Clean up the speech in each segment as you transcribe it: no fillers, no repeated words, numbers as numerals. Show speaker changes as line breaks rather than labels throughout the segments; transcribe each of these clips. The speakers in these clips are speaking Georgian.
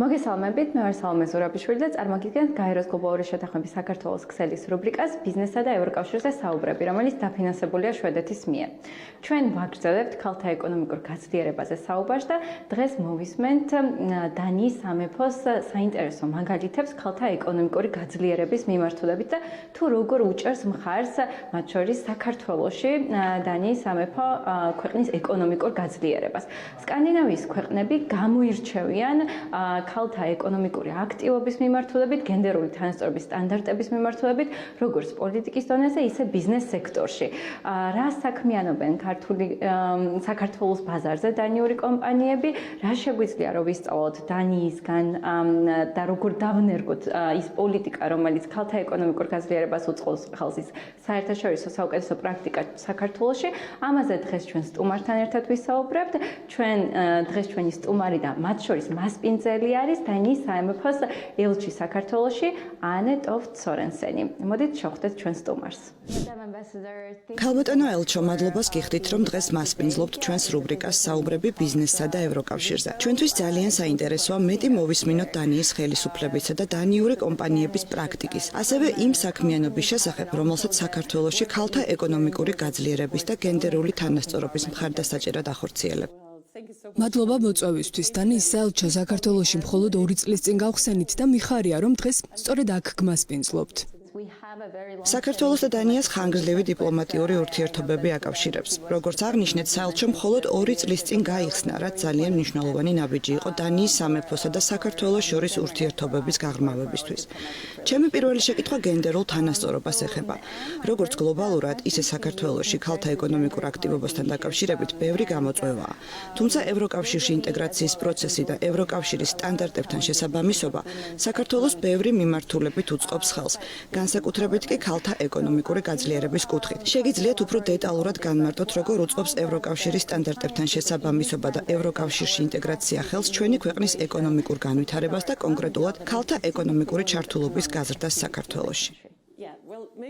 მოგესალმებით, მე ვარ სალომე ზურაბიშვილი და წარმოგიდგენთ გაეროს გლობალური შეთანხმების საქართველოს ქსელის რუბრიკას ბიზნესსა და ევროკავშირზე საუბრები, რომელიც დაფინანსებულია შვედეთის მიერ. ჩვენ ვაგრძელებთ ქალთა ეკონომიკურ გაძლიერებაზე საუბარს და დღეს მოვისმენთ დანიის სამეფოს საინტერესო მაგალითებს ქალთა ეკონომიკური გაძლიერების მიმართულებით და თუ როგორ უჭერს მხარს მათ შორის საქართველოში დანიის სამეფო ქვეყნის ეკონომიკურ გაძლიერებას. სკანდინავიის ქვეყნები გამოირჩევიან ქალთა ეკონომიკური აქტივობის მიმართულებით, გენდერული თანასწორობის სტანდარტების მიმართულებით, როგორც პოლიტიკის დონეზე, ისე ბიზნეს სექტორში. რა საქმიანობენ საქართველოს ბაზარზე დანიური კომპანიები, რა შეგვიძლია რომ ვისწავლოთ დანიისგან და როგორ დავნერგოთ ის პოლიტიკა, რომელიც ქალთა ეკონომიკურ გაძლიერებას უწყობს ხელს, ის საერთაშორისო საუკეთესო პრაქტიკა საქართველოში. ამაზე დღეს ჩვენ სტუმართან ერთად ვისაუბრებთ. ჩვენ დღეს ჩვენი სტუმარი და მათ შორის მასპინძელი არის დანიის სამეფოს ელჩი საქართველოში ანე ტოვთ-სორენსენი. მოდით შევხვდეთ ჩვენ სტუმარს.
ქალბატონო ელჩო, მადლობას გიხდით, რომ დღეს მასპინძლობთ ჩვენს რუბრიკას საუბრები ბიზნესსა და ევროკავშირზე. ჩვენთვის ძალიან საინტერესოა მეტი მოვისმინოთ დანიის ხელისუფლებისა და დანიური კომპანიების პრაქტიკის, ასევე იმ საქმიანობის შესახებ, რომელსაც საქართველოში ქალთა ეკონომიკური გაძლიერების და გენდერული თანასწორობის მხარდასაჭერად ახორციელებს.
მადლობა მოწვევისთვის. დანიის ელჩო, საქართველოში მხოლოდ 2 წლის წინ გავხსენით და მიხარია, რომ დღეს სწორედ აქ გმასპინძლობთ.
საქართველოს და დანიას ხანგრძლივი დიპლომატიური ურთიერთობები აკავშირებს. როგორც აღნიშნეთ, საელჩომ მხოლოდ 2 წლის წინ გაიხსნა, რაც ძალიან მნიშვნელოვანი ნაბიჯი იყო დანიის სამეფოსა და საქართველოს შორის ურთიერთობების გაღრმავებისთვის. ჩემი პირველი შეკითხვა გენდერულ თანასწორობას ეხება. როგორც გლობალურად, ისე საქართველოში ქალთა ეკონომიკურ აქტივობასთან დაკავშირებით ბევრი გამოწვევაა. თუმცა ევროკავშირში ინტეგრაციის პროცესი და ევროკავშირის სტანდარტებთან შესაბამისობა საქართველოს ბევრი მიმართულებით უწყობს ხელს. განსაკუთრებით კი ქალთა ეკონომიკური გაძლიერების კუთხით. შეგიძლიათ უფრო დეტალურად განმარტოთ, როგორ უწყობს ევროკავშირის სტანდარტებთან შესაბამისობა და ევროკავშირში ინტეგრაცია ხელს ჩვენი ქვეყნის ეკონომიკურ განვითარებას და კონკრეტულად ქალთა ეკონომიკური ჩართულობის გაზრდას საქართველოში.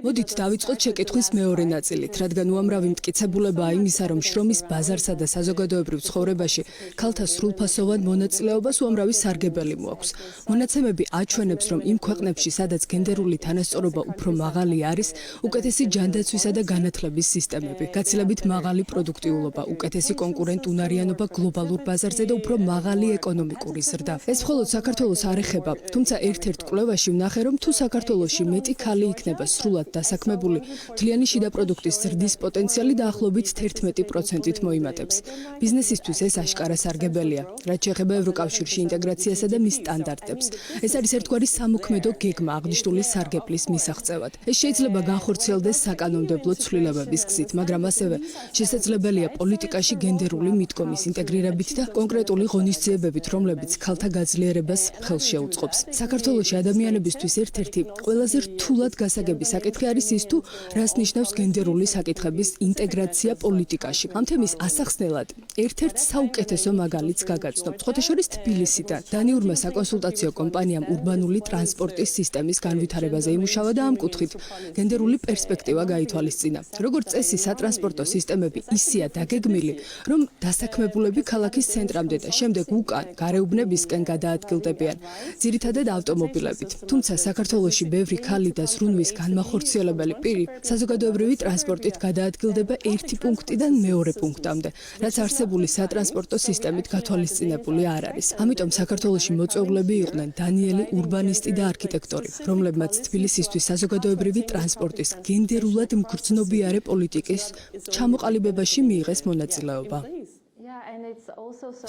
მოდით დავიწყოთ შეკითხვის მეორე ნაწილით, რადგან უამრავი მტკიცებულებაა იმისა, რომ შრომის ბაზარსა და საზოგადოებრივ ცხოვრებაში ქალთა სრულფასოვან მონაწილეობას უამრავი სარგებელი მოაქვს. მონაცემები აჩვენებს, რომ იმ ქვეყნებში, სადაც გენდერული თანასწორობა უფრო მაღალი არის, უკეთესი ჯანდაცვისა და განათლების სისტემები, გაცილებით მაღალი პროდუქტიულობა, უკეთესი კონკურენტუნარიანობა გლობალურ ბაზარზე და უფრო მაღალი ეკონომიკური ზრდა. ეს მხოლოდ საქართველოს არ ეხება, თუმცა ერთ-ერთ კვლევაში ვნახე, რომ თუ საქართველოში მეტი ქალი იქნება სრულად დასაქმებული, მთლიანი შიდა პროდუქტის ზრდის პოტენციალი დაახლოებით 11%-ით მოიმატებს. ბიზნესისთვის ეს აშკარა სარგებელია, რაც შეეხება ევროკავშირში ინტეგრაციასა და მის სტანდარტებს. ეს არის ერთგვარი სამოქმედო გეგმა აღნიშნული სარგებლის მისაღწევად. ეს შეიძლება განხორციელდეს საკანონმდებლო ცვლილებების გზით, მაგრამ ასევე შესაძლებელია პოლიტიკაში გენდერული მიდგომის ინტეგრირებით და კონკრეტული ღონისძიებებით, რომლებიც ქალთა გაძლიერებას ხელს შეუწყობს. საქართველოში ადამიანებისთვის ერთ-ერთი ყველაზე რთულად გასაგები საკითხი არის ის, თუ რას ნიშნავს გენდერული საკითხების ინტეგრაცია პოლიტიკაში. ამ თემის ასახსნელად ერთ-ერთ საუკეთესო მაგალითს გაგაცნობთ. ხოთეშორის თბილისიდან დანიურმა საკონსულტაციო კომპანიამ ურბანული ტრანსპორტის სისტემის განვითარებაზე იმუშავა და ამ კუთხით გენდერული პერსპექტივა გაითვალისწინა. როგორც წესი, სატრანსპორტო სისტემები ისეა დაგეგმილი, რომ დასაქმებულები ქალაქის ცენტრამდე და შემდეგ უკან გარეუბნებისკენ გადაადგილდებიან, ძირითადად ავტომობილებით. თუმცა საქართველოში ბევრი ქალი და ზრუნვის განმახორციელებელი პირი საზოგადოებრივი ტრანსპორტით გადაადგილდება ერთი პუნქტიდან მეორე პუნქტამდე, რაც არსებული სატრანსპორტო სისტემით გათვალისწინებული არ არის. ამიტომ საქართველოში მოწვეულები იყვნენ დანიელი ურბანისტი და არქიტექტორი, რომლებმაც თბილისისთვის საზოგადოებრივი ტრანსპორტის გენდერულად მგრძნობიარე პოლიტიკის ჩამოყალიბებაში მიიღეს მონაწილეობა.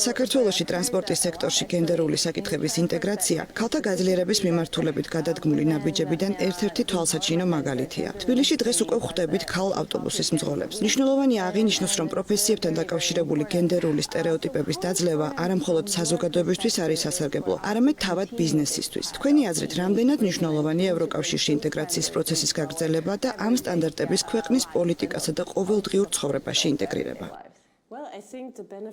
საქართველოში ტრანსპორტის სექტორში გენდერული საკითხების ინტეგრაცია ქალთა გაძლიერების მიმართულებით გადადგმული ნაბიჯებიდან ერთ-ერთი თვალსაჩინო მაგალითია. თბილისში დღეს უკვე ვხვდებით ქალ ავტობუსის მძღოლებს. მნიშვნელოვანია აღინიშნოს, რომ პროფესიებთან დაკავშირებული გენდერული სტერეოტიპების დაძლევა არამხოლოდ საზოგადოებისთვის არის სასარგებლო, არამედ თავად ბიზნესისთვის. თქვენი აზრით, რამდენად მნიშვნელოვანია ევროკავშირში ინტეგრაციის პროცესის გაგრძელება და ამ სტანდარტების ქვეყნის პოლიტიკასა და ყოველდღიურ ცხოვრებაში ინტეგრირება?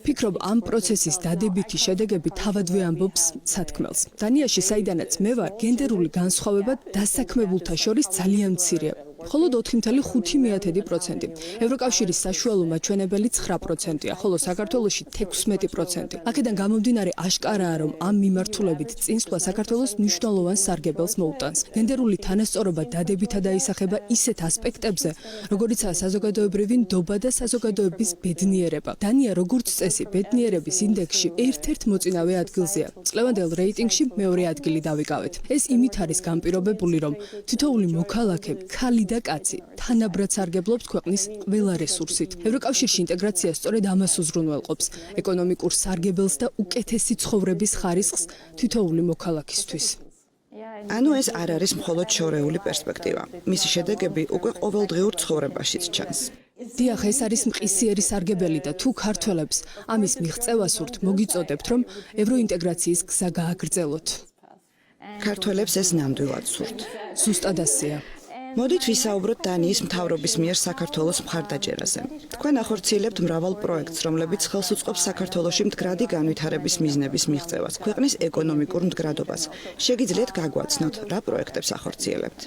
ფიქრობ, ამ პროცესის დადებითი შედეგები თავადვე ამბობს სათქმელს. დანიაში, საიდანაც მე ვარ, გენდერული განსხვავება დასაქმებულთა შორის ძალიან მცირეა. მხოლოდ 4.5%. ევროკავშირის საშუალო მაჩვენებელი 9%-ია, ხოლო საქართველოში 16%. აქედან გამომდინარე აშკარაა, რომ ამ მიმართულებით წინსვლა საქართველოს მნიშვნელოვან სარგებელს მოუტანს. გენდერული თანასწორობა დადებითად დაისახება ისეთ ასპექტებზე, როგორიცაა საზოგადოებრივი ნდობა და საზოგადოების ბედნიერება. დანია როგორც წესი ბედნიერების ინდექსში ერთ-ერთ მოწინავე ადგილზეა. წლევანდელ რეიტინგში მეორე ადგილი დავიკავეთ. ეს იმით არის განპირობებული, რომ თითოეული მოქალაქე, ქალი და კაცი, თანაბრად სარგებლობს ქვეყნის ყველა რესურსით. ევროკავშირში ინტეგრაცია სწორედ ამას უზრუნველყოფს, ეკონომიკურ სარგებელს და უკეთესი ცხოვრების ხარისხს თითოეული მოქალაქისთვის.
ანუ ეს არ არის მხოლოდ შორეული პერსპექტივა. მისი შედეგები უკვე ყოველდღიურ ცხოვრებაშიც ჩანს.
დიახ, ეს არის მყისიერი სარგებელი და თუ ქართველებს ამის მიღწევას ვურთ, მოგიწოდებთ, რომ ევროინტეგრაციის გზა გააგრძელოთ.
ქართველებს ეს ნამდვილად სურთ.
ზუსტად ასეა.
მოდით ვისაუბროთ დანიის მთავრობის მიერ საქართველოს მხარდაჭერაზე. თქვენ ახორციელებთ მრავალ პროექტს, რომლებიც ხელს უწყობს საქართველოში მდგრადი განვითარების მიზნების მიღწევას, ქვეყნის ეკონომიკურ მდგრადობას. შეგიძლიათ გაგვაცნოთ, რა პროექტებს ახორციელებთ?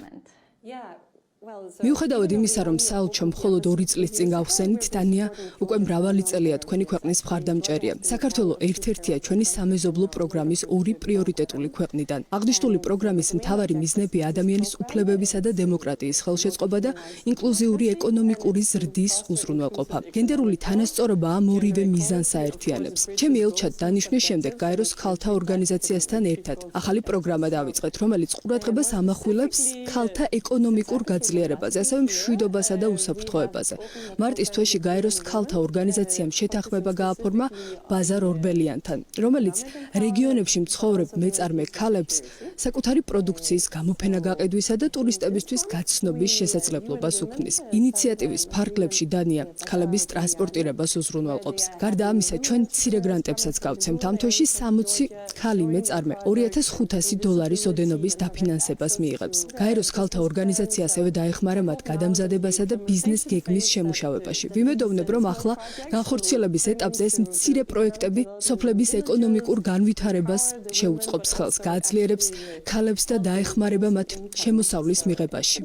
მიუხედავად იმისა, რომ საელჩო მხოლოდ 2 წლის წინ გავხსენით, დანია უკვე მრავალი წელია თქვენი ქვეყნის მხარდამჭერია. საქართველო ერთ-ერთია ჩვენი სამეზობლო პროგრამის 2 პრიორიტეტული ქვეყნიდან. აღნიშნული პროგრამის მთავარი მიზნებია ადამიანის უფლებებისა და დემოკრატიის ხელშეწყობა და ინკლუზიური ეკონომიკური ზრდის უზრუნველყოფა. გენდერული თანასწორობა ამ ორივე მიზანს აერთიანებს. ჩემი ელჩად დანიშვნის შემდეგ გაეროს ქალთა ორგანიზაციასთან ერთად ახალი პროგრამა დავიწყეთ, რომელიც ყურადღებას ამახვილებს ქალთა ეკონომიკურ გაძლიერებაზე, ასევე მშვიდობასა და უსაფრთხოებაზე. მარტის თვეში გაეროს ქალთა ორგანიზაციამ შეთანხმება გააფორმა ბაზარ ორბელიანთან, რომელიც რეგიონებში მცხოვრებ მეწარმე ქალებს საკუთარი პროდუქციის გამოფენა გაყიდვისა და ტურისტებისთვის გაცნობის შესაძლებლობას უქმნის. ინიციატივის ფარგლებში დანია ქალების ტრანსპორტირებას უზრუნველყოფს. გარდა ამისა, ჩვენ მცირე გრანტებსაც გავცემთ. ამ თვეში 60 ქალი მეწარმე $2500 ოდენობის დაფინანსებას მიიღებს. გაეროს ქალთა ორგანიზაცია ასევე დაეხმარა მათ გადამზადებასა და ბიზნეს გეგმის შემუშავებაში. ვიმედოვნებ, რომ ახლა განხორციელების ეტაპზე ეს მცირე პროექტები სოფლების ეკონომიკურ განვითარებას შეუწყობს ხელს, გააძლიერებს ქალებს და დაეხმარება მათ შემოსავლის მიღებაში.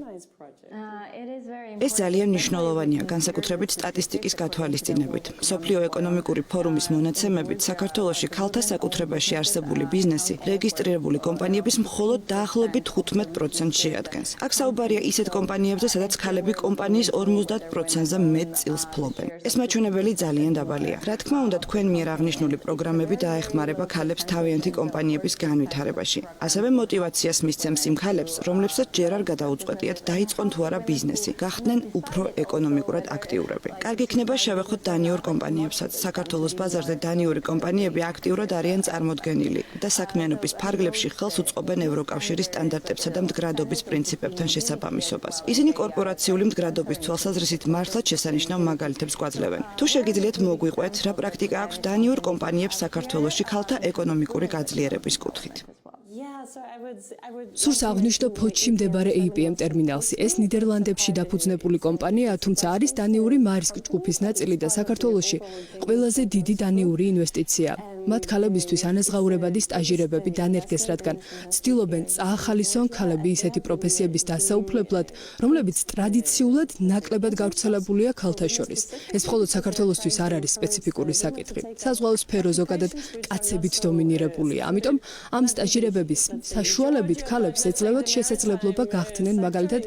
ეს ძალიან მნიშვნელოვანია, განსაკუთრებით სტატისტიკის გათვალისწინებით. მსოფლიო ეკონომიკური ფორუმის მონაცემებით, საქართველოში ქალთა საკუთრებაში არსებული ბიზნესი რეგისტრირებული კომპანიების მხოლოდ დაახლოებით 15% შეადგენს. აქ საუბარია ისეთ კომპანიებზე, სადაც ქალები კომპანიის 50%-ზე მეტ წილს ფლობენ. ეს მაჩვენებელი ძალიან დაბალია. რა თქმა უნდა, თქვენ მიერ აღნიშნული პროგრამები დაეხმარება ქალებს თავიანთი კომპანიების განვითარებაში. ასევე მოტივაციას მისცემს იმ ქალებს, რომლებსაც ჯერ არ გადაუწყვეტიათ დაიწყონ თუ არა ბიზნესი, გახდნენ უფრო ეკონომიკურად აქტიურები. კარგი იქნება შევეხოთ დანიურ კომპანიებსაც. საქართველოს ბაზარზე დანიური კომპანიები აქტიურად არიან წარმოდგენილი და საქმიანობის ფარგლებში ხელს უწყობენ ევროკავშირის სტანდარტებსა და მდგრადობის პრინციპებთან შესაბამისობას. ისინი კორპორაციული მდგრადობის თვალსაზრისით მართლაც შესანიშნავ მაგალითებს გვაძლევენ. თუ შეგიძლიათ მოგვიყვეთ, რა პრაქტიკა აქვს დანიურ კომპანიებს საქართველოში ქალთა ეკონომიკური გაძლიერების კუთხით?
სურს აღნიშნო ფოთში მდებარე APM ტერმინალსი. ეს ნიდერლანდებში დაფუძნებული კომპანიაა, თუმცა არის დანიური მარისკ ჯგუფის ნაწილი და საქართველოში ყველაზე დიდი დანიური ინვესტიცია. მათ ქალებისთვის ანაზღაურებადი სტაჟირებები დანერგეს, რადგან ცდილობენ წაახალისონ ქალები ისეთი პროფესიების დასაუფლებლად, რომლებიც ტრადიციულად ნაკლებად გავრცელებულია ქალთა შორის. ეს მხოლოდ საქართველოსთვის არ არის სპეციფიკური საკითხი. საზღვაო სფერო ზოგადად კაცებით დომინირებულია. ამიტომ ამ სტაჟირებების საშუალებით ქალებს ეძლევათ შესაძლებლობა გახდნენ მაგალითად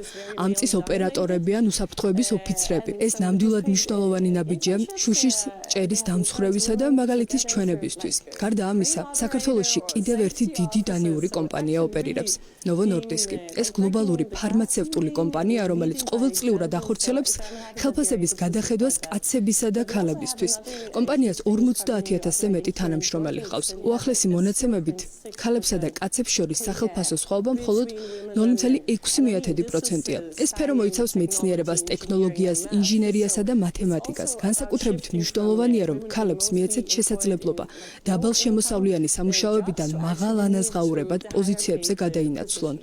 ამწის ოპერატორები ან უსაფრთხოების ოფიცრები. ეს ნამდვილად მნიშვნელოვანი ნაბიჯია შუშის ჭერის დამცხრევისა და მაგალითის ჩვენებისთვის. გარდა ამისა, საქართველოში კიდევ ერთი დიდი დანიური კომპანია ოპერირებს, Novo Nordisk. ეს გლობალური ფარმაცევტული კომპანია, რომელიც ყოველწლიურად ახორციელებს ხელფასების გადახედვას კაცებისა და ქალებისთვის. კომპანიას 50,000-ზე მეტი თანამშრომელი ჰყავს. უახლესი მონაცემებით, ქალებსა და კაცებს შორის სახელფასო სხვაობა მხოლოდ 0,6%-ია. ეს სფერო მოიცავს მეცნიერებას, ტექნოლოგიას, ინჟინერიასა და მათემატიკას. განსაკუთრებით მნიშვნელოვანია, რომ ქალებს მიეცეთ შესაძლებლობა დაბალშემოსავლიანი სამუშაოებიდან მაღალ ანაზღაურებად პოზიციებზე გადაინაცვლონ.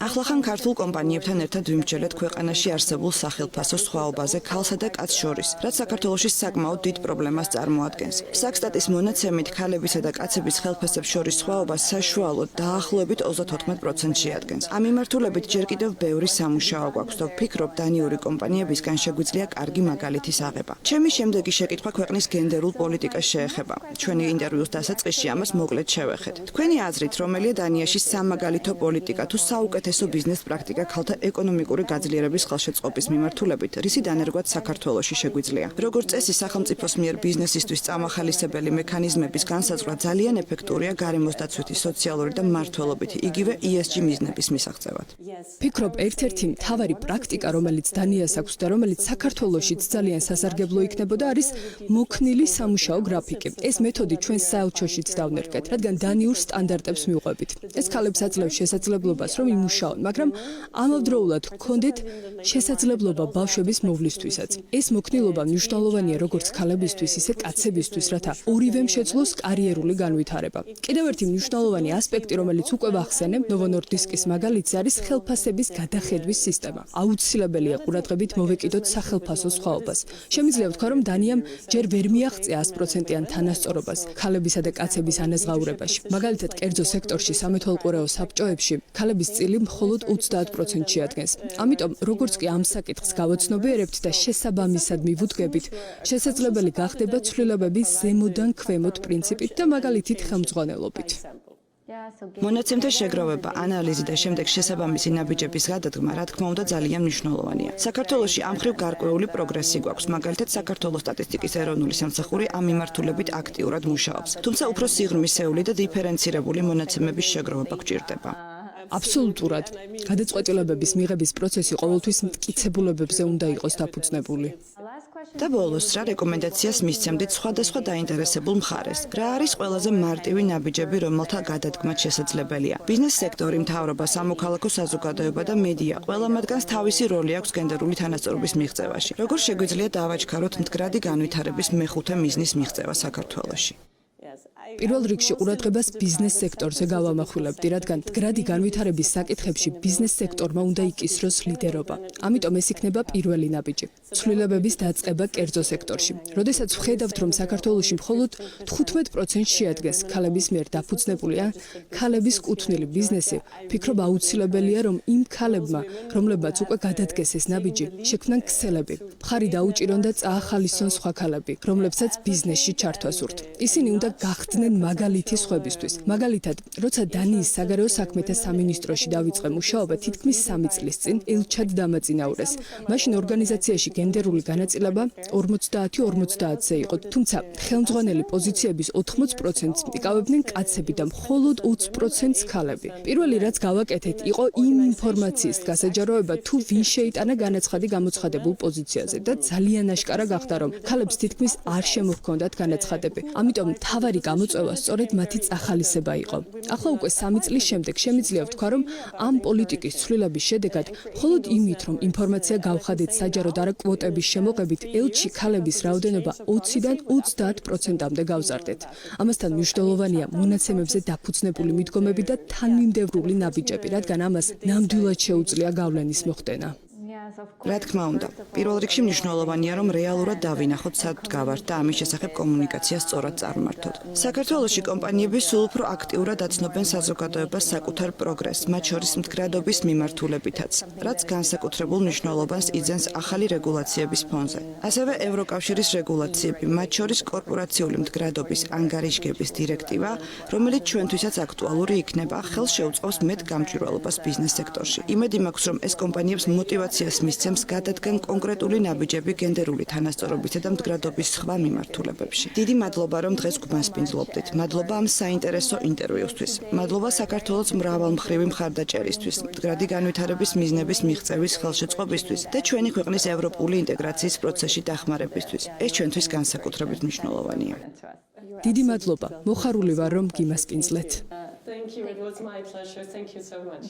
ახლახან ქართულ კომპანიებთან ერთად ვიმსჯელეთ ქვეყანაში არსებულ სახელფასო სხვაობაზე ქალსა და კაცს შორის, რაც საქართველოში საკმაოდ დიდ პრობლემას წარმოადგენს. საქსტატის მონაცემით ქალებისა და კაცების ხელფასებს შორის სხვაობა საშუალოდ დაახლოებით 34% შეადგენს. ამ მიმართულებით ჯერ კიდევ ბევრი სამუშაო გვაქვს და ვფიქრობ, დანიური კომპანიებისგან შეგვიძლია კარგი მაგალითის აღება. ჩემი შემდეგი შეკითხვა ქვეყნის გენდერულ პოლიტიკას შეეხება. ჩვენი ინტერვიუს დასაწყისში ამას მოკლედ შევეხეთ. თქვენი აზრით, რომელია დანიაში სამაგალითო პოლიტიკა თუ საუკეთესო ბიზნეს პრაქტიკა ქალთა ეკონომიკური გაძლიერების ხელშეწყობის მიმართულებით, რისი დანერგვაც საქართველოში შეგვიძლია. როგორც წესი, სახელმწიფოს მიერ ბიზნესისთვის წამახალისებელი მექანიზმების განსაზღვრა ძალიან ეფექტურია გარემოს დაცვითი, სოციალური და მმართველობითი, იგივე ESG მიზნების მისაღწევად.
ფიქრობ, ერთ-ერთი მთავარი პრაქტიკა, რომელიც დანიას აქვს და რომელიც საქართველოშიც ძალიან სასარგებლო იქნებოდა, არის მოქნილი სამუშაო გრაფიკი. ეს მეთოდი ჩვენ საელჩოშიც დავნერგეთ, რადგან დანიურ სტანდარტებს მივყვებით. ეს ქალებს აძლევს შესაძლებლობას, რომ იმუშაონ, მაგრამ ამავდროულად ჰქონდეთ შესაძლებლობა ბავშვების მოვლისთვისაც. ეს მოქნილობა მნიშვნელოვანია როგორც ქალებისთვის, ისე კაცებისთვის, რათა ორივემ შეძლოს კარიერული განვითარება. კიდევ ერთი მნიშვნელოვანი ასპექტი, რომელიც უკვე ვახსენე, Novo Nordiskis მაგალითზე არის ხელფასების გადახედვის სისტემა. აუცილებელია ყურადღებით მოვეკიდოთ სახელფასო სხვაობას. შემიძლია ვთქვა, რომ დანიამ ჯერ ვერ მიაღწია 100%-იან თანასწორობას ქალებისა და კაცების ანაზღაურებაში. მაგალითად, კერძო სექტორში სამეთვალყურეო საბჭოებში ქალების წილი მხოლოდ 30% შეადგენს. ამიტომ, როგორც კი ამ საკითხს გავაცნობიერებთ და შესაბამისად მივუდგებით, შესაძლებელი გახდება ცვლილებების ზემოდან ქვემოთ პრინციპით და მაგალითით ხელმძღვანელობით.
მონაცემთა შეგროვება, ანალიზი და შემდეგ შესაბამისი ნაბიჯების გადადგმა, რა თქმა უნდა, ძალიან მნიშვნელოვანია. საქართველოში ამ მხრივ გარკვეული პროგრესი გვაქვს, მაგალითად, საქართველოს სტატისტიკის ეროვნული სამსახური ამ მიმართულებით აქტიურად მუშაობს. თუმცა უფრო სიღრმისეული და დიფერენცირებული მონაცემების შეგროვება გვჭირდება.
აბსოლუტურად. გადაწყვეტილებების მიღების პროცესი ყოველთვის მტკიცებულებებზე უნდა იყოს დაფუძნებული.
და ბოლოს, რა რეკომენდაციას მისცემდით სხვადასხვა დაინტერესებულ მხარეს? რა არის ყველაზე მარტივი ნაბიჯები, რომელთა გადადგმაც შესაძლებელია? ბიზნეს სექტორი, მთავრობა, სამოქალაქო საზოგადოება და მედია, ყველა მათგანს თავისი როლი აქვს გენდერული თანასწორობის მიღწევაში. როგორ შეგვიძლია დავაჩქაროთ მდგრადი განვითარების მეხუთე მიზნის მიღწევა საქართველოში?
პირველ რიგში ყურადღებას ბიზნეს სექტორზე გავამახვილებდი, რადგან მდგრადი განვითარების საკითხებში ბიზნეს სექტორმა უნდა იკისროს ლიდერობა. ამიტომ ეს იქნება პირველი ნაბიჯი. ცვლილებების დაწყება კერძო სექტორში. როდესაც ვხედავთ, რომ საქართველოში მხოლოდ 15% შეადგენს ქალების მიერ დაფუძნებული ან ქალების კუთვნილი ბიზნესი, ვფიქრობ აუცილებელია, რომ იმ ქალებმა, რომლებმაც უკვე გადადგეს ეს ნაბიჯი, შექმნან ქსელები. მხარი დაუჭირონ და წაახალისონ სხვა ქალები, რომლებსაც ბიზნესში ჩართვა სურთ. ისინი უნდა გახდნენ მაგალითი სხვებისთვის. მაგალითად, როცა დანიის საგარეო საქმეთა სამინისტროში დავიწყე მუშაობა თითქმის 3 წლის წინ, ელჩად დამაწინაურეს. მაშინ ორგანიზაციაში გენდერული განაწილება 50-50-ზე იყო, თუმცა ხელმძღვანელი პოზიციების 80%-ს იკავებდნენ კაცები და მხოლოდ 20%-ს ქალები. პირველი რაც გავაკეთეთ, იყო იმ ინფორმაციის გასაჯაროება, თუ ვინ შეიტანა განაცხადი გამოცხადებულ პოზიციაზე და ძალიან აშკარა გახდა, რომ ქალებს თითქმის არ შემოჰქონდათ განაცხადები. ამიტომ მთავარი გამოწვევა სწორედ მათი წახალისება იყო. ახლა უკვე 3 წლის შემდეგ შემიძლია ვთქვა, რომ ამ პოლიტიკის ცვლილების შედეგად მხოლოდ იმით, რომ ინფორმაცია გავხადეთ საჯაროდ არა კვოტების შემოღებით, ელჩი ქალების რაოდენობა 20-დან 30%-მდე გავზარდეთ. ამასთან მნიშვნელოვანია მონაცემებზე დაფუძნებული მიდგომები და თანმიმდევრული ნაბიჯები, რადგან ამას ნამდვილად შეუძლია გავლენის მოხდენა.
რა თქმა უნდა, პირველ რიგში მნიშვნელოვანია, რომ რეალურად დავინახოთ, სად ვდგავართ და ამის შესახებ კომუნიკაცია სწორად წარმართოთ. საქართველოში კომპანიები სულ უფრო აქტიურად აცნობენ საზოგადოებას საკუთარ პროგრესს, მათ შორის მდგრადობის მიმართულებითაც, რაც განსაკუთრებულ მნიშვნელობას იძენს ახალი რეგულაციების ფონზე. ასევე ევროკავშირის რეგულაციები, მათ შორის კორპორაციული მდგრადობის ანგარიშგების დირექტივა, რომელიც ჩვენთვისაც აქტუალური იქნება, ხელს შეუწყობს მეტ გამჭვირვალობას ბიზნეს სექტორში. იმედი მაქვს, რომ ეს კომპანიებს мотивაციას მისცემს გადადგან კონკრეტული ნაბიჯები გენდერული თანასწორობისა და მდგრადობის სხვა მიმართულებებში. დიდი მადლობა, რომ დღეს გვმასპინძლობდით. მადლობა ამ საინტერესო ინტერვიუსთვის. მადლობა საქართველოს მრავალმხრივი მხარდაჭერისთვის, მდგრადი განვითარების მიზნების მიღწევის ხელშეწყობისთვის და ჩვენი ქვეყნის ევროპული ინტეგრაციის პროცესში დახმარებისთვის. ეს ჩვენთვის განსაკუთრებით მნიშვნელოვანია.
დიდი მადლობა. მოხარული ვარ, რომ გიმასპინძლეთ.
Thank you. It was my pleasure. Thank you so much.